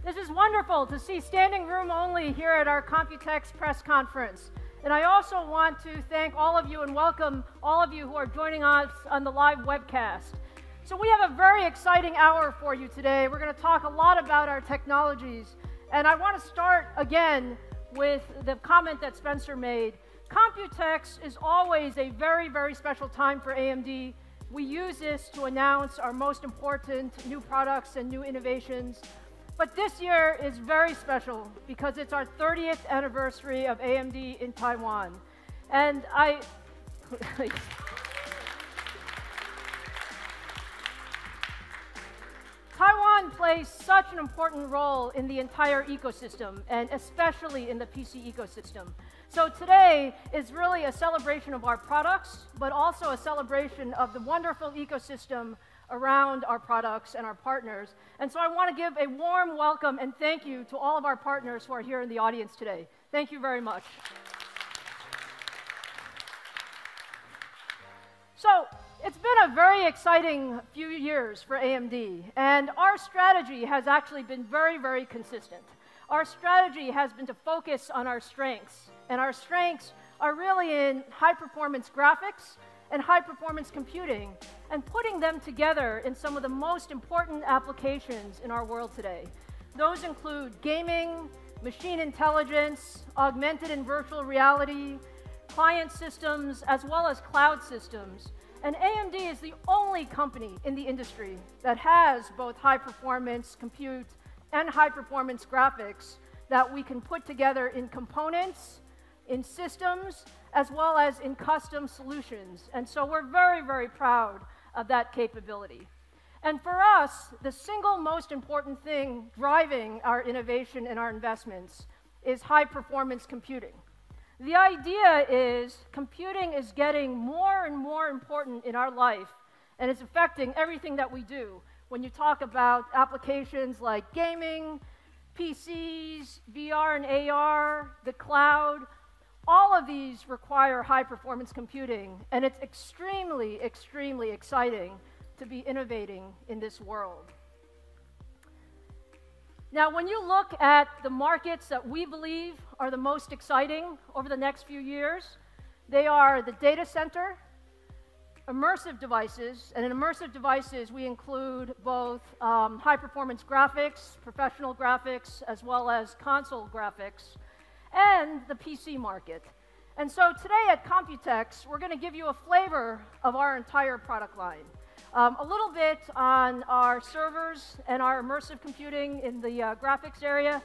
This is wonderful to see standing room only here at our Computex press conference. And I also want to thank all of you and welcome all of you who are joining us on the live webcast. So we have a very exciting hour for you today. We're going to talk a lot about our technologies. And I want to start again with the comment that Spencer made. Computex is always a very, very special time for AMD. We use this to announce our most important new products and new innovations. But this year is very special because it's our 30th anniversary of AMD in Taiwan. And Taiwan plays such an important role in the entire ecosystem, and especially in the PC ecosystem. So today is really a celebration of our products, but also a celebration of the wonderful ecosystem around our products and our partners. And so I want to give a warm welcome and thank you to all of our partners who are here in the audience today. Thank you very much. So it's been a very exciting few years for AMD, and our strategy has actually been very, very consistent. Our strategy has been to focus on our strengths, and our strengths are really in high-performance graphics and high-performance computing, and putting them together in some of the most important applications in our world today. Those include gaming, machine intelligence, augmented and virtual reality, client systems, as well as cloud systems. And AMD is the only company in the industry that has both high-performance compute and high-performance graphics that we can put together in components, in systems, as well as in custom solutions. And so we're very, very proud of that capability. And for us, the single most important thing driving our innovation and our investments is high-performance computing. The idea is computing is getting more and more important in our life, and it's affecting everything that we do. When you talk about applications like gaming, PCs, VR and AR, the cloud, all of these require high-performance computing, and it's extremely, extremely exciting to be innovating in this world. Now, when you look at the markets that we believe are the most exciting over the next few years, they are the data center, immersive devices, and in immersive devices we include both high-performance graphics, professional graphics, as well as console graphics, and the PC market. And so today at Computex, we're going to give you a flavor of our entire product line. A little bit on our servers and our immersive computing in the graphics area,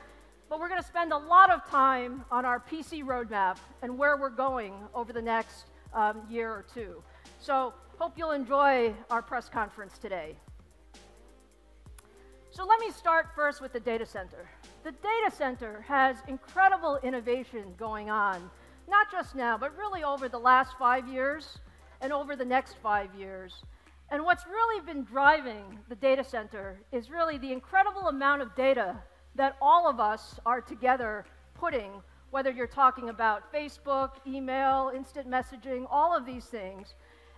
but we're going to spend a lot of time on our PC roadmap and where we're going over the next year or two. So hope you'll enjoy our press conference today. So let me start first with the data center. The data center has incredible innovation going on, not just now, but really over the last 5 years and over the next 5 years. And what's really been driving the data center is really the incredible amount of data that all of us are together putting, whether you're talking about Facebook, email, instant messaging, all of these things.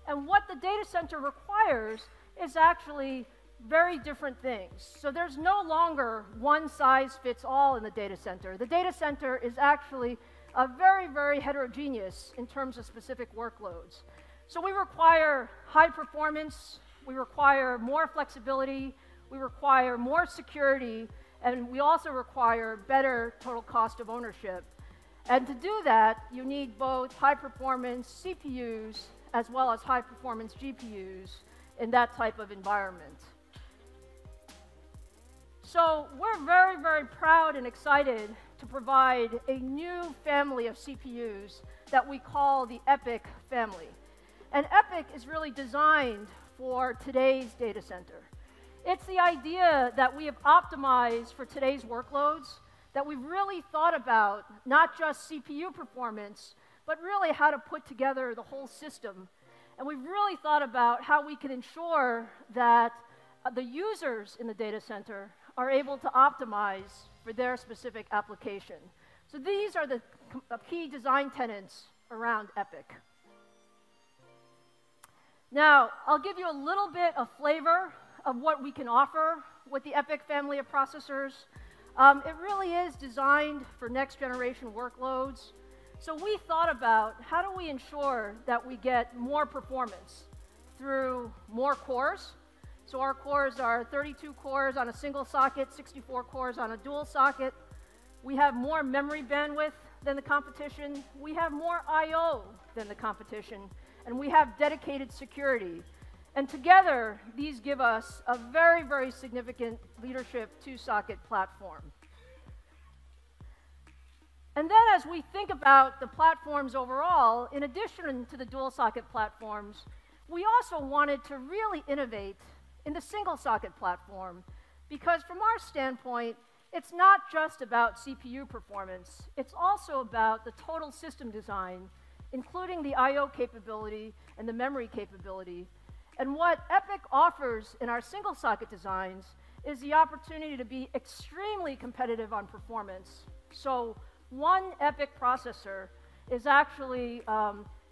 And what the data center requires is actually very different things. So there's no longer one size fits all in the data center. The data center is actually very, very heterogeneous in terms of specific workloads. So we require high performance, we require more flexibility, we require more security, and we also require better total cost of ownership. And to do that, you need both high performance CPUs as well as high performance GPUs in that type of environment. So we're very, very proud and excited to provide a new family of CPUs that we call the EPYC family. And EPYC is really designed for today's data center. It's the idea that we have optimized for today's workloads, that we've really thought about not just CPU performance, but really how to put together the whole system. And we've really thought about how we can ensure that the users in the data center are able to optimize for their specific application. So these are the key design tenets around EPYC. Now, I'll give you a little bit of flavor of what we can offer with the EPYC family of processors. It really is designed for next generation workloads. So we thought about how do we ensure that we get more performance through more cores. So our cores are 32 cores on a single socket, 64 cores on a dual socket. We have more memory bandwidth than the competition. We have more I/O than the competition. And we have dedicated security. And together, these give us a very, very significant leadership two-socket platform. And then as we think about the platforms overall, in addition to the dual-socket platforms, we also wanted to really innovate in the single-socket platform, because from our standpoint, it's not just about CPU performance, it's also about the total system design, including the I/O capability and the memory capability. And what EPYC offers in our single-socket designs is the opportunity to be extremely competitive on performance. So one EPYC processor is actually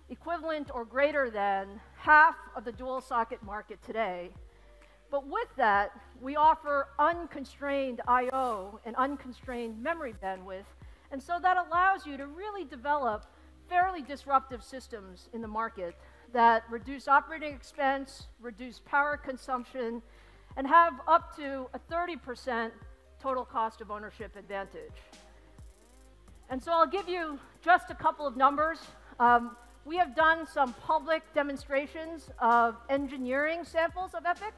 equivalent or greater than half of the dual-socket market today. But with that, we offer unconstrained I/O and unconstrained memory bandwidth, and so that allows you to really develop fairly disruptive systems in the market that reduce operating expense, reduce power consumption, and have up to a 30% total cost of ownership advantage. And so I'll give you just a couple of numbers. We have done some public demonstrations of engineering samples of EPYC,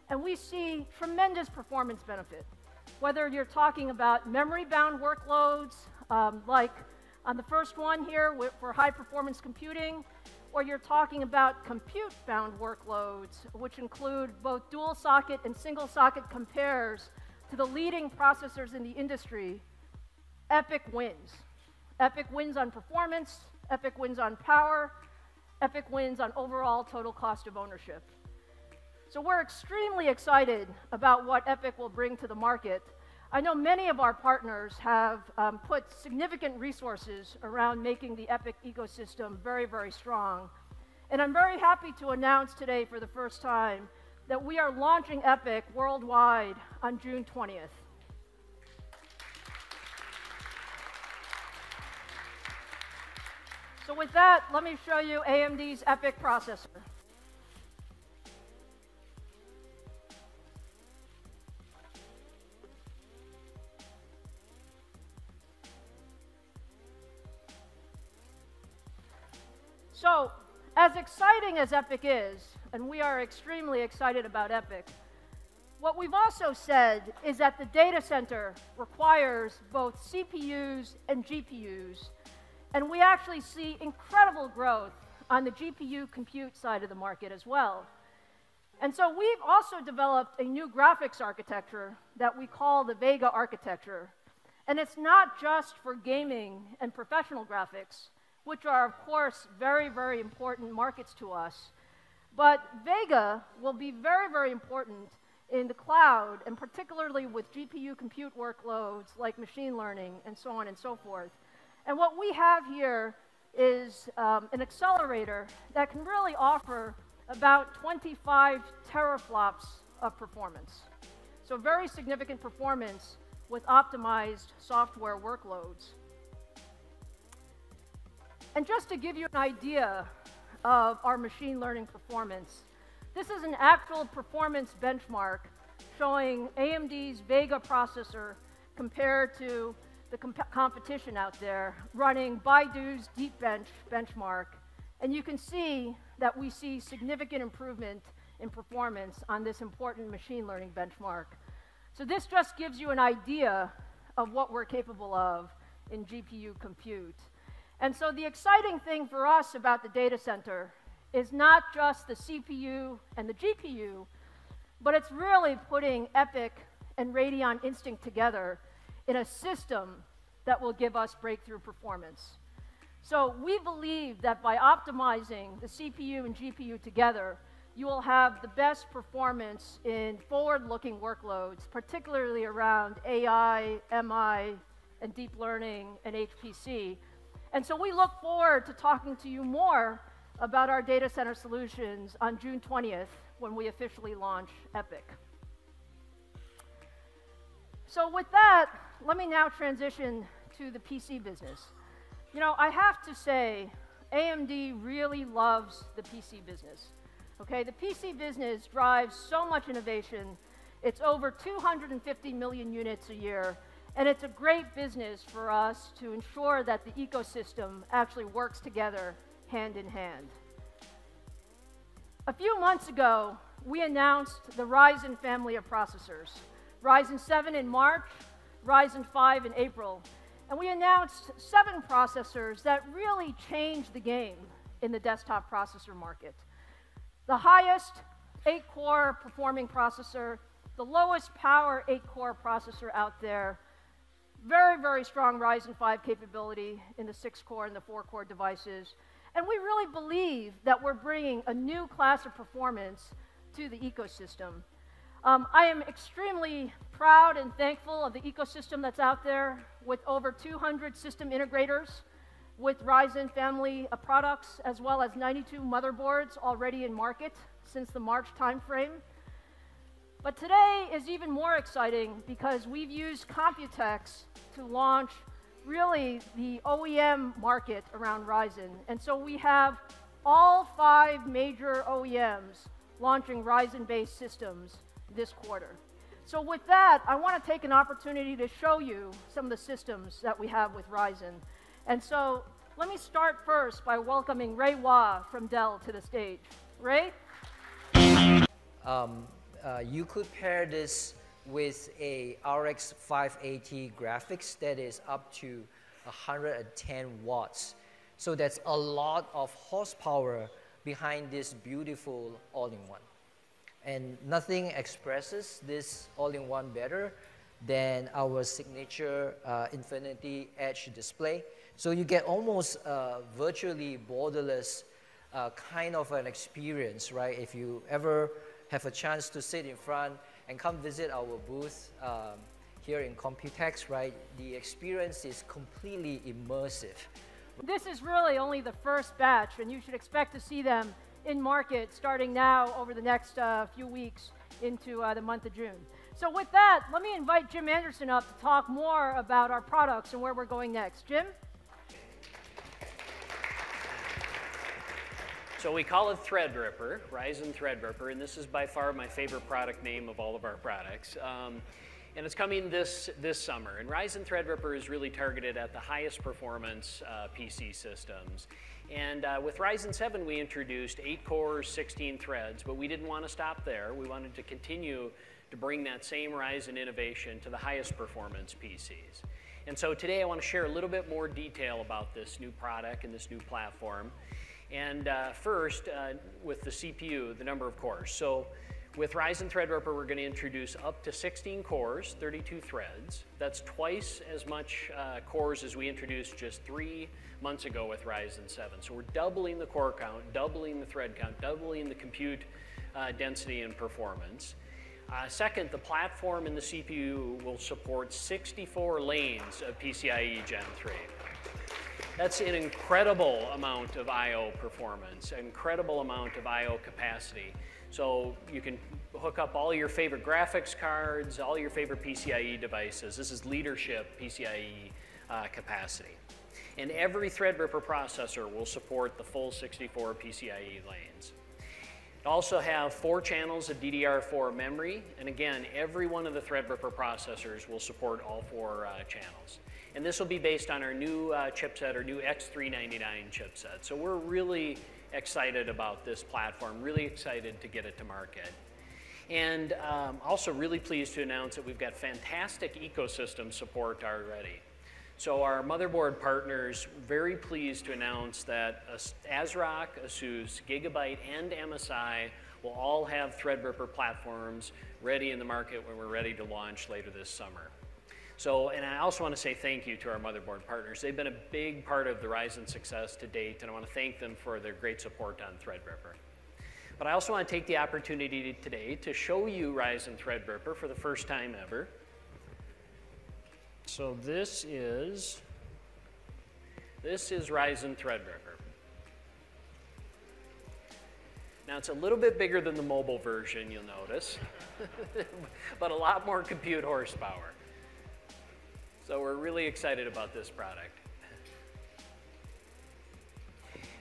and we see tremendous performance benefit. Whether you're talking about memory-bound workloads, like on the first one here for high-performance computing, or you're talking about compute-bound workloads, which include both dual-socket and single-socket compares to the leading processors in the industry, EPYC wins. EPYC wins on performance, EPYC wins on power, EPYC wins on overall total cost of ownership. So we're extremely excited about what EPYC will bring to the market. I know many of our partners have put significant resources around making the EPYC ecosystem very, very strong. And I'm very happy to announce today for the first time that we are launching EPYC worldwide on June 20th. So with that, let me show you AMD's EPYC processor. So, as exciting as EPYC is, and we are extremely excited about EPYC, what we've also said is that the data center requires both CPUs and GPUs, and we actually see incredible growth on the GPU compute side of the market as well. And so we've also developed a new graphics architecture that we call the Vega architecture. And it's not just for gaming and professional graphics, which are, of course, very, very important markets to us. But Vega will be very, very important in the cloud, and particularly with GPU compute workloads like machine learning and so on and so forth. And what we have here is an accelerator that can really offer about 25 teraflops of performance. So very significant performance with optimized software workloads. And just to give you an idea of our machine learning performance, this is an actual performance benchmark showing AMD's Vega processor compared to the competition out there, running Baidu's DeepBench benchmark. And you can see that we see significant improvement in performance on this important machine learning benchmark. So this just gives you an idea of what we're capable of in GPU compute. And so the exciting thing for us about the data center is not just the CPU and the GPU, but it's really putting EPYC and Radeon Instinct together in a system that will give us breakthrough performance. So we believe that by optimizing the CPU and GPU together, you will have the best performance in forward-looking workloads, particularly around AI, MI, and deep learning and HPC. And so we look forward to talking to you more about our data center solutions on June 20th when we officially launch EPYC. So with that, let me now transition to the PC business. You know, I have to say, AMD really loves the PC business. Okay, the PC business drives so much innovation. It's over 250 million units a year, and it's a great business for us to ensure that the ecosystem actually works together hand in hand. A few months ago, we announced the Ryzen family of processors. Ryzen 7 in March, Ryzen 5 in April, and we announced 7 processors that really changed the game in the desktop processor market. The highest 8-core performing processor, the lowest power 8-core processor out there, very, very strong Ryzen 5 capability in the 6-core and the 4-core devices, and we really believe that we're bringing a new class of performance to the ecosystem. I am extremely proud and thankful of the ecosystem that's out there with over 200 system integrators with Ryzen family of products, as well as 92 motherboards already in market since the March timeframe. But today is even more exciting because we've used Computex to launch really the OEM market around Ryzen. And so we have all 5 major OEMs launching Ryzen-based systems this quarter. So with that, I want to take an opportunity to show you some of the systems that we have with Ryzen. And so let me start first by welcoming Ray Wah from Dell to the stage. Ray? You could pair this with a RX 580 graphics that is up to 110 watts. So that's a lot of horsepower behind this beautiful all-in-one. And nothing expresses this all-in-one better than our signature Infinity Edge display. So you get almost virtually borderless kind of an experience, right? If you ever have a chance to sit in front and come visit our booth here in Computex, right? The experience is completely immersive. This is really only the first batch, and you should expect to see them in market starting now over the next few weeks into the month of June. So with that, let me invite Jim Anderson up to talk more about our products and where we're going next. Jim? So we call it Threadripper, Ryzen Threadripper, and this is by far my favorite product name of all of our products. And it's coming this summer. And Ryzen Threadripper is really targeted at the highest performance PC systems. And with Ryzen 7, we introduced 8 cores, 16 threads, but we didn't want to stop there. We wanted to continue to bring that same Ryzen innovation to the highest performance PCs. And so today I want to share a little bit more detail about this new product and this new platform. And first, with the CPU, the number of cores. So with Ryzen Threadripper, we're going to introduce up to 16 cores, 32 threads. That's twice as much cores as we introduced just 3 months ago with Ryzen 7. So we're doubling the core count, doubling the thread count, doubling the compute density and performance. Second, the platform and the CPU will support 64 lanes of PCIe Gen 3. That's an incredible amount of I/O performance, an incredible amount of I/O capacity. So you can hook up all your favorite graphics cards, all your favorite PCIe devices. This is leadership PCIe capacity. And every Threadripper processor will support the full 64 PCIe lanes. It also have 4 channels of DDR4 memory, and again, every one of the Threadripper processors will support all 4 channels. And this will be based on our new chipset, our new X399 chipset. So we're really excited about this platform, really excited to get it to market. And also really pleased to announce that we've got fantastic ecosystem support already. So our motherboard partners, very pleased to announce that ASRock, ASUS, Gigabyte, and MSI will all have Threadripper platforms ready in the market when we're ready to launch later this summer. So, and I also want to say thank you to our motherboard partners. They've been a big part of the Ryzen success to date, and I want to thank them for their great support on Threadripper. But I also want to take the opportunity today to show you Ryzen Threadripper for the first time ever. So this is Ryzen Threadripper. Now it's a little bit bigger than the mobile version, you'll notice, but a lot more compute horsepower. So we're really excited about this product.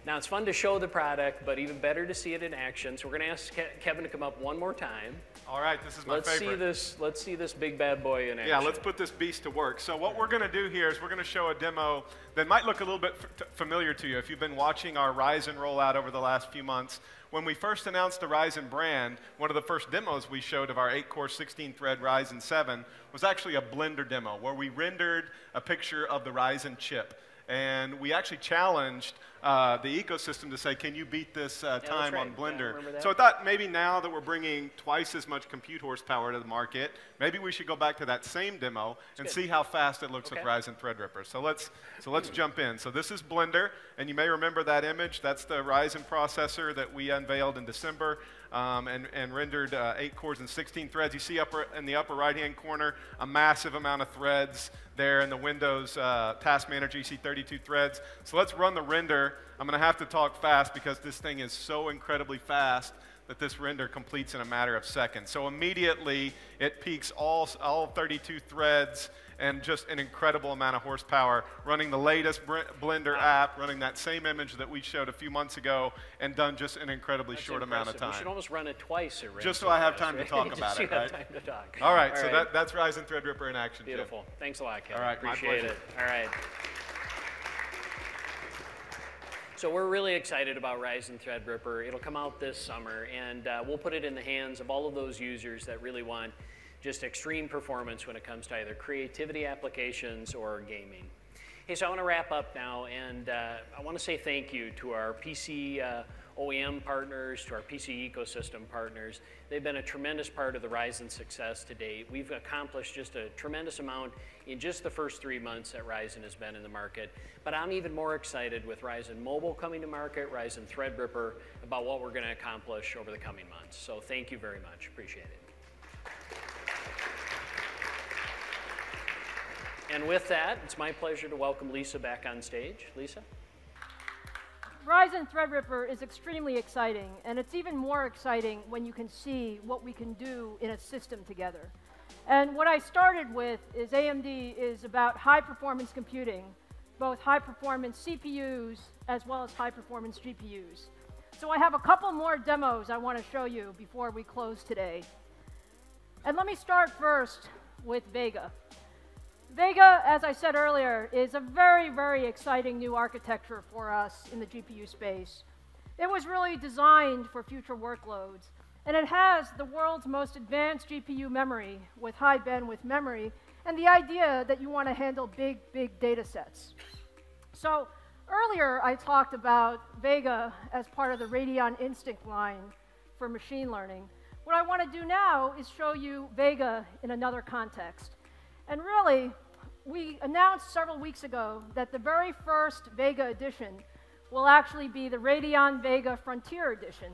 Now, it's fun to show the product, but even better to see it in action. So we're going to ask Kevin to come up one more time. All right, this is my favorite. Let's see this big bad boy in action. Yeah, let's put this beast to work. So what we're going to do here is we're going to show a demo that might look a little bit familiar to you if you've been watching our Ryzen rollout over the last few months. When we first announced the Ryzen brand, one of the first demos we showed of our 8-core 16-thread Ryzen 7 was actually a Blender demo where we rendered a picture of the Ryzen chip. And we actually challenged the ecosystem to say, can you beat this time on Blender? So I thought maybe now that we're bringing twice as much compute horsepower to the market, maybe we should go back to that same demo and see how fast it looks with Ryzen Threadripper. So let's jump in. So this is Blender, and you may remember that image. That's the Ryzen processor that we unveiled in December and rendered 8 cores and 16 threads. You see in the upper right-hand corner a massive amount of threads there in the Windows Task Manager. You see 32 threads. So let's run the render. I'm going to have to talk fast because this thing is so incredibly fast that this render completes in a matter of seconds. So immediately it peaks all 32 threads and just an incredible amount of horsepower, running the latest Blender app, running that same image that we showed a few months ago, and done just an incredibly short amount of time. We should almost run it twice. Just so I have time to talk about it, right? Time to talk. All right, so that's Ryzen Threadripper in action. Beautiful. Jim. Thanks a lot, Kevin. All right, appreciate it. All right. So we're really excited about Ryzen Threadripper. It'll come out this summer, and we'll put it in the hands of all of those users that really want just extreme performance when it comes to either creativity applications or gaming. Hey, so I want to wrap up now, and I want to say thank you to our PC OEM partners, to our PC ecosystem partners. They've been a tremendous part of the Ryzen success to date. We've accomplished just a tremendous amount in just the first 3 months that Ryzen has been in the market. But I'm even more excited with Ryzen Mobile coming to market, Ryzen Threadripper, about what we're going to accomplish over the coming months. So thank you very much. Appreciate it. And with that, it's my pleasure to welcome Lisa back on stage. Lisa? Ryzen Threadripper is extremely exciting, and it's even more exciting when you can see what we can do in a system together. And what I started with is AMD is about high-performance computing, both high-performance CPUs as well as high-performance GPUs. So I have a couple more demos I want to show you before we close today. And let me start first with Vega. Vega, as I said earlier, is a very, very exciting new architecture for us in the GPU space. It was really designed for future workloads, and it has the world's most advanced GPU memory with high bandwidth memory, and the idea that you want to handle big, big data sets. So earlier, I talked about Vega as part of the Radeon Instinct line for machine learning. What I want to do now is show you Vega in another context. And really, we announced several weeks ago that the very first Vega edition will actually be the Radeon Vega Frontier Edition.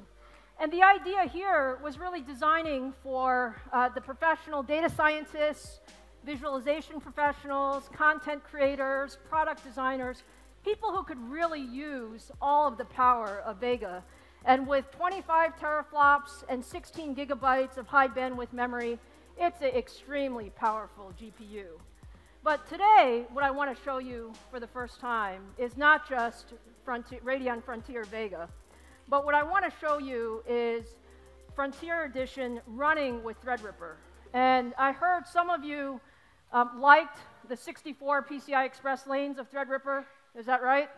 And the idea here was really designing for the professional data scientists, visualization professionals, content creators, product designers, people who could really use all of the power of Vega. And with 25 teraflops and 16 gigabytes of high bandwidth memory, it's an extremely powerful GPU. But today, what I want to show you for the first time is not just Radeon Frontier Vega, but what I want to show you is Frontier Edition running with Threadripper. And I heard some of you liked the 64 PCI Express lanes of Threadripper. Is that right?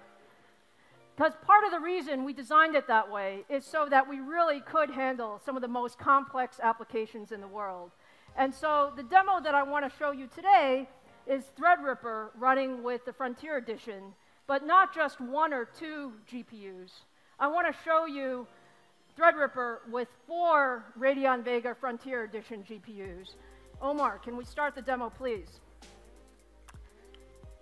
Because part of the reason we designed it that way is so that we really could handle some of the most complex applications in the world. And so the demo that I want to show you today is Threadripper running with the Frontier Edition, but not just 1 or 2 GPUs. I want to show you Threadripper with 4 Radeon Vega Frontier Edition GPUs. Omar, can we start the demo, please?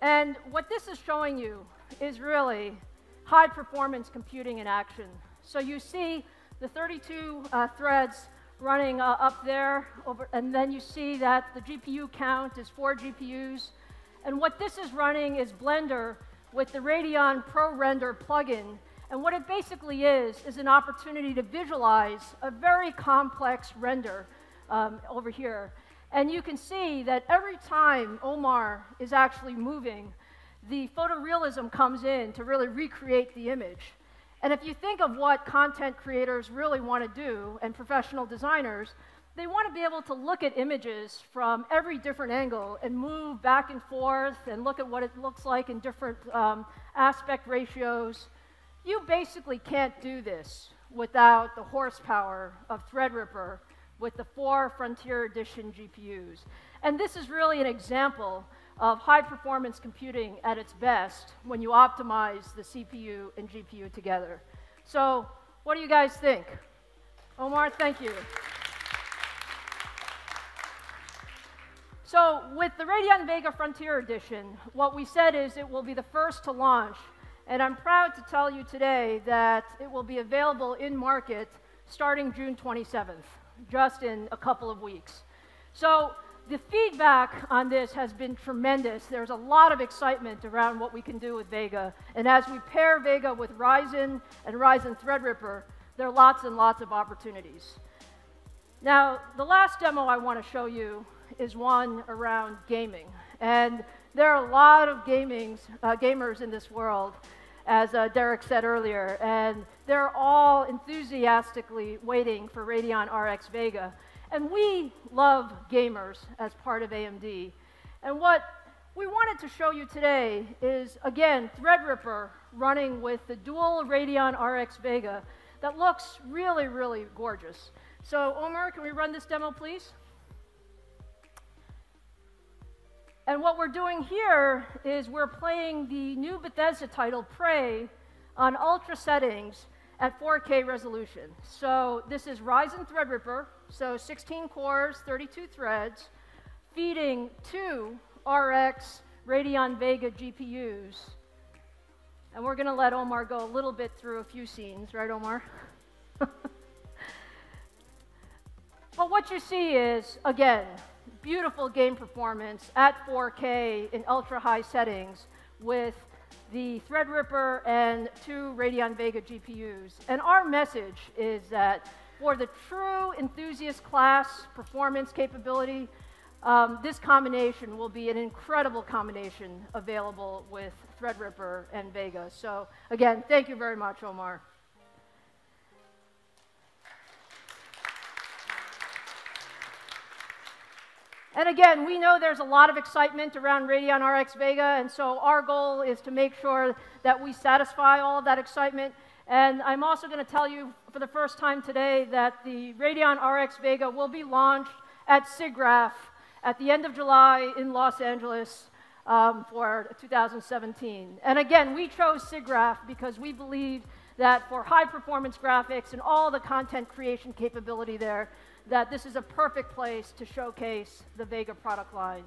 And what this is showing you is really high-performance computing in action. So you see the 32 threads running up there, and then you see that the GPU count is 4 GPUs. And what this is running is Blender with the Radeon Pro Render plugin. And what it basically is an opportunity to visualize a very complex render over here. And you can see that every time Omar is actually moving, the photorealism comes in to really recreate the image. And if you think of what content creators really want to do, and professional designers, they want to be able to look at images from every different angle and move back and forth and look at what it looks like in different aspect ratios. You basically can't do this without the horsepower of Threadripper with the 4 Frontier Edition GPUs. And this is really an example of high-performance computing at its best when you optimize the CPU and GPU together. So what do you guys think? Omar, thank you. So with the Radeon Vega Frontier Edition, what we said is it will be the first to launch, and I'm proud to tell you today that it will be available in market starting June 27th, just in a couple of weeks. So the feedback on this has been tremendous. There's a lot of excitement around what we can do with Vega, and as we pair Vega with Ryzen and Ryzen Threadripper, there are lots and lots of opportunities. Now, the last demo I want to show you is one around gaming. And there are a lot of gamers in this world, as Derek said earlier, and they're all enthusiastically waiting for Radeon RX Vega. And we love gamers as part of AMD. And what we wanted to show you today is, again, Threadripper running with the dual Radeon RX Vega that looks really, really gorgeous. So Omar, can we run this demo, please? And what we're doing here is we're playing the new Bethesda title, Prey, on ultra settings at 4K resolution. So this is Ryzen Threadripper, so 16 cores, 32 threads, feeding 2 RX Radeon Vega GPUs. And we're going to let Omar go a little bit through a few scenes, right, Omar? But what you see is, again, beautiful game performance at 4K in ultra-high settings with the Threadripper and 2 Radeon Vega GPUs. And our message is that for the true enthusiast class performance capability, this combination will be an incredible combination available with Threadripper and Vega. So again, thank you very much, Omar. And again, we know there's a lot of excitement around Radeon RX Vega, and so our goal is to make sure that we satisfy all of that excitement. And I'm also going to tell you for the first time today that the Radeon RX Vega will be launched at SIGGRAPH at the end of July in Los Angeles for 2017. And again, we chose SIGGRAPH because we believe that for high-performance graphics and all the content creation capability there, that this is a perfect place to showcase the Vega product line.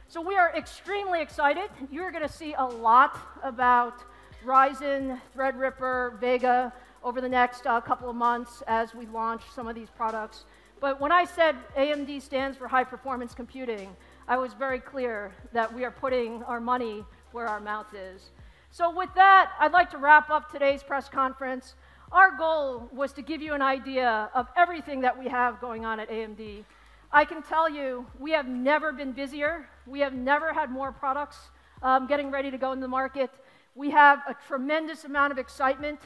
So we are extremely excited. You're going to see a lot about Ryzen, Threadripper, Vega over the next couple of months as we launch some of these products. But when I said AMD stands for high performance computing, I was very clear that we are putting our money where our mouth is. So with that, I'd like to wrap up today's press conference. Our goal was to give you an idea of everything that we have going on at AMD. I can tell you, we have never been busier. We have never had more products getting ready to go in the market. We have a tremendous amount of excitement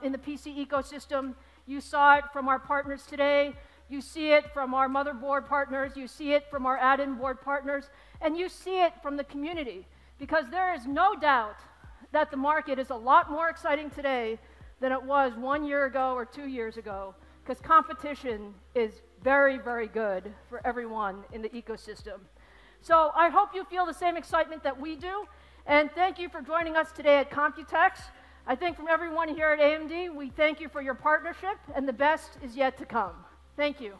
in the PC ecosystem. You saw it from our partners today. You see it from our motherboard partners. You see it from our add-in board partners. And you see it from the community. Because there is no doubt that the market is a lot more exciting today than it was 1 year ago or 2 years ago, because competition is very, very good for everyone in the ecosystem. So I hope you feel the same excitement that we do, and thank you for joining us today at Computex. I think from everyone here at AMD, we thank you for your partnership, and the best is yet to come. Thank you.